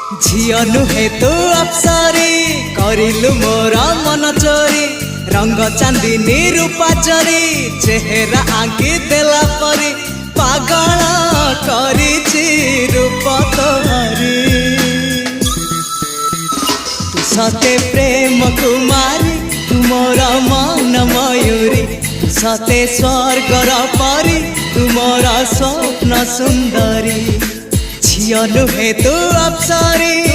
झियो नुहे तू अप्सरी करिलु मोर मन चोरी रंग चांदनी रूपा चोरी चेहरा आंकी देला परी पागल करिछि रूप तोहरी तू सते प्रेम कुमारी तू मोर मन मयूरी तू सते स्वर्गर परी तू मोर स्वप्न सुंदरी झियो नुहे तू अप्सरी।